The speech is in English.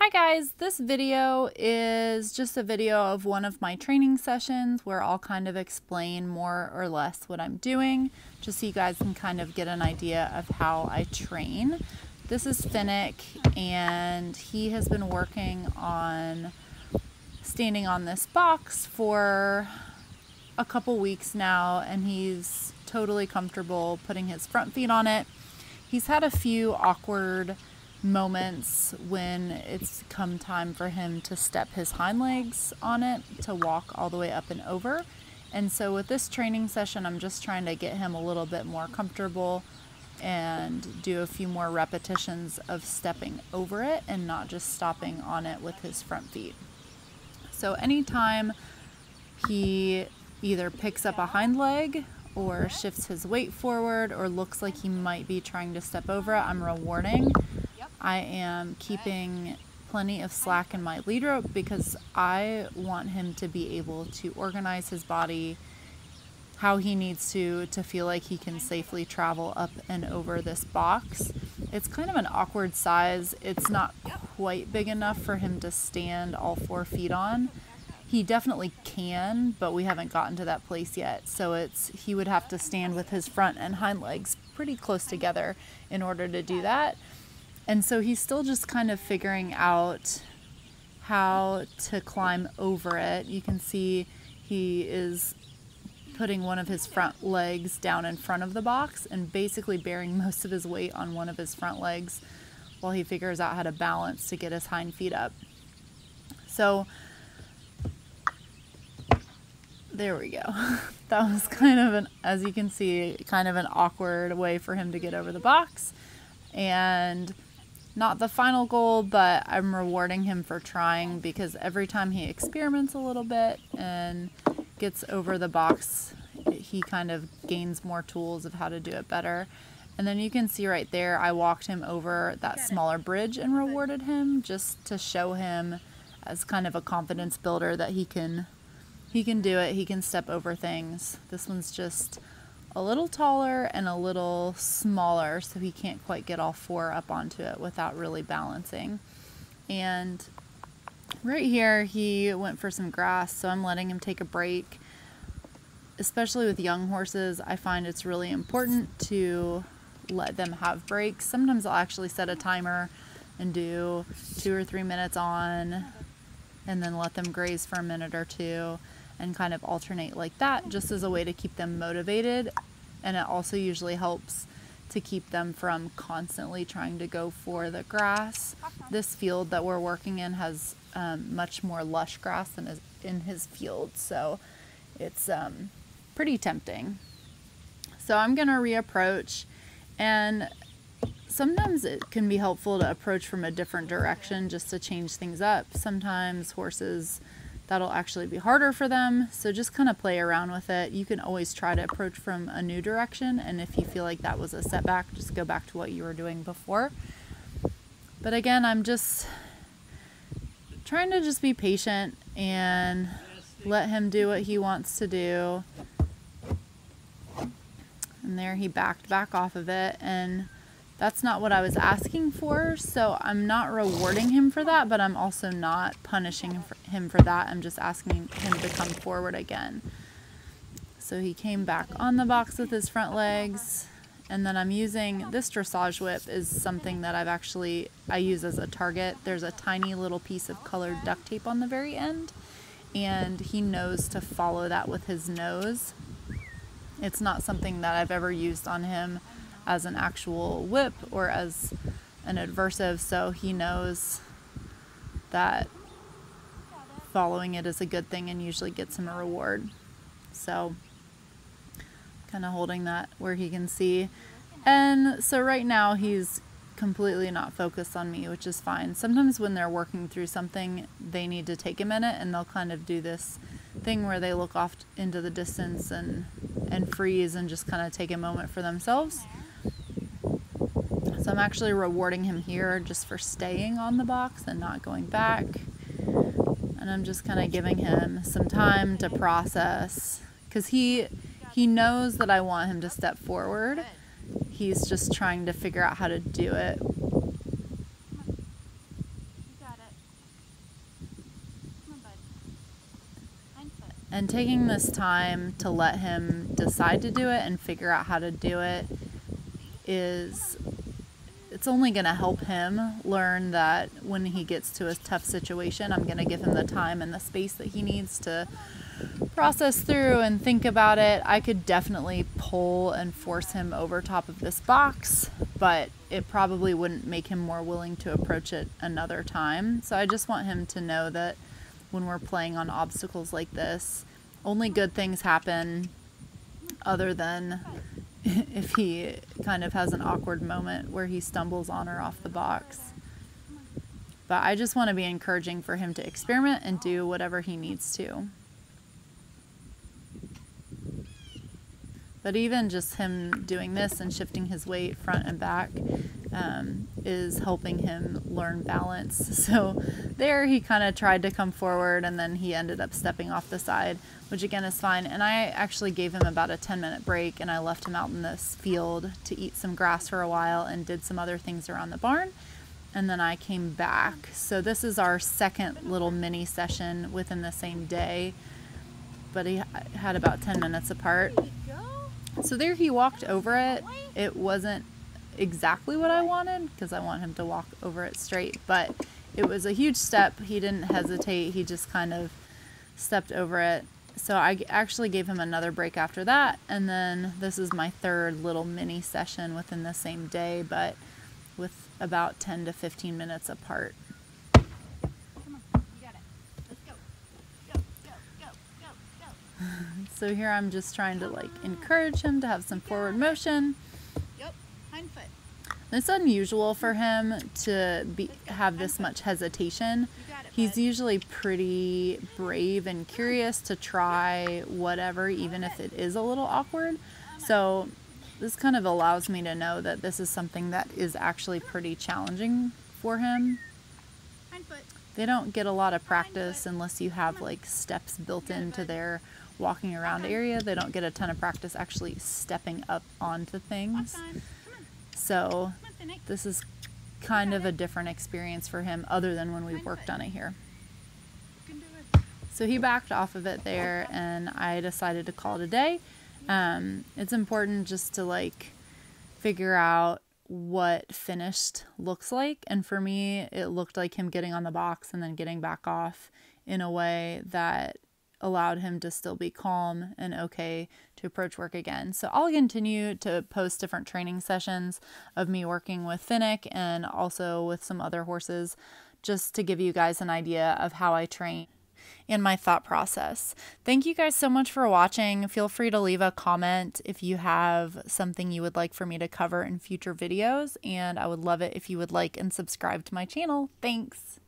Hi guys, this video is just a video of one of my training sessions where I'll kind of explain more or less what I'm doing, just so you guys can kind of get an idea of how I train. This is Finnick, and he has been working on standing on this box for a couple weeks now, and he's totally comfortable putting his front feet on it. He's had a few awkward moments when it's come time for him to step his hind legs on it to walk all the way up and over. And so with this training session, I'm just trying to get him a little bit more comfortable and do a few more repetitions of stepping over it and not just stopping on it with his front feet. So anytime he either picks up a hind leg or shifts his weight forward or looks like he might be trying to step over it, I'm rewarding. I am keeping plenty of slack in my lead rope because I want him to be able to organize his body how he needs to feel like he can safely travel up and over this box. It's kind of an awkward size. It's not quite big enough for him to stand all 4 feet on. He definitely can, but we haven't gotten to that place yet. So he would have to stand with his front and hind legs pretty close together in order to do that. And so he's still just kind of figuring out how to climb over it. You can see he is putting one of his front legs down in front of the box and basically bearing most of his weight on one of his front legs while he figures out how to balance to get his hind feet up. So there we go. That was kind of as you can see, kind of an awkward way for him to get over the box. And not the final goal, but I'm rewarding him for trying, because every time he experiments a little bit and gets over the box, he kind of gains more tools of how to do it better. And then you can see right there, I walked him over that smaller bridge and rewarded him just to show him as kind of a confidence builder that he can do it, he can step over things. This one's just a little taller and a little smaller, so he can't quite get all 4 up onto it without really balancing. And right here he went for some grass, so I'm letting him take a break. Especially with young horses, I find it's really important to let them have breaks. Sometimes I'll actually set a timer and do 2 or 3 minutes on and then let them graze for a minute or 2 and kind of alternate like that, just as a way to keep them motivated. And it also usually helps to keep them from constantly trying to go for the grass. This field that we're working in has much more lush grass than is in his field, so it's pretty tempting. So I'm gonna reapproach, and sometimes it can be helpful to approach from a different direction just to change things up. Sometimes horses, that'll actually be harder for them, so just kind of play around with it. You can always try to approach from a new direction, and if you feel like that was a setback, just go back to what you were doing before. But again, I'm just trying to just be patient and let him do what he wants to do. And there he backed back off of it, and that's not what I was asking for, so I'm not rewarding him for that, but I'm also not punishing him for that. I'm just asking him to come forward again. So he came back on the box with his front legs, and then I'm using this dressage whip is something that I use as a target. There's a tiny little piece of colored duct tape on the very end, and he knows to follow that with his nose. It's not something that I've ever used on him as an actual whip or as an adversive, so he knows that following it is a good thing and usually gets him a reward. So kind of holding that where he can see. And so right now he's completely not focused on me, which is fine. Sometimes when they're working through something, they need to take a minute, and they'll kind of do this thing where they look off into the distance and freeze and just kind of take a moment for themselves. So I'm actually rewarding him here just for staying on the box and not going back. And I'm just kind of giving him some time to process, because he knows that I want him to step forward. He's just trying to figure out how to do it. And taking this time to let him decide to do it and figure out how to do it it's only going to help him learn that when he gets to a tough situation, I'm going to give him the time and the space that he needs to process through and think about it. I could definitely pull and force him over top of this box, but it probably wouldn't make him more willing to approach it another time. So I just want him to know that when we're playing on obstacles like this, only good things happen, other than if he kind of has an awkward moment where he stumbles on or off the box. But I just want to be encouraging for him to experiment and do whatever he needs to. But even just him doing this and shifting his weight front and back is helping him learn balance. So there he kind of tried to come forward, and then he ended up stepping off the side, which again is fine. And I actually gave him about a 10-minute break, and I left him out in this field to eat some grass for a while and did some other things around the barn. And then I came back. So this is our second little mini session within the same day, but he had about 10 minutes apart. So there he walked over it. It wasn't exactly what I wanted, because I want him to walk over it straight, but it was a huge step. He didn't hesitate. He just kind of stepped over it. So I actually gave him another break after that. And then this is my third little mini session within the same day, but with about 10 to 15 minutes apart. So here I'm just trying to like encourage him to have some forward motion. Yep, hind foot. It's unusual for him to have this much hesitation. He's usually pretty brave and curious to try whatever, even if it is a little awkward. So this kind of allows me to know that this is something that is actually pretty challenging for him. Hind foot. They don't get a lot of practice unless you have like steps built into their walking around area. They don't get a ton of practice actually stepping up onto things. So this is kind of a different experience for him, other than when we've worked on it here. So he backed off of it there, and I decided to call it a day. It's important just to like figure out what finished looks like. And for me, it looked like him getting on the box and then getting back off in a way that allowed him to still be calm and okay to approach work again. So I'll continue to post different training sessions of me working with Finnick and also with some other horses, just to give you guys an idea of how I train and my thought process. Thank you guys so much for watching. Feel free to leave a comment if you have something you would like for me to cover in future videos, and I would love it if you would like and subscribe to my channel. Thanks.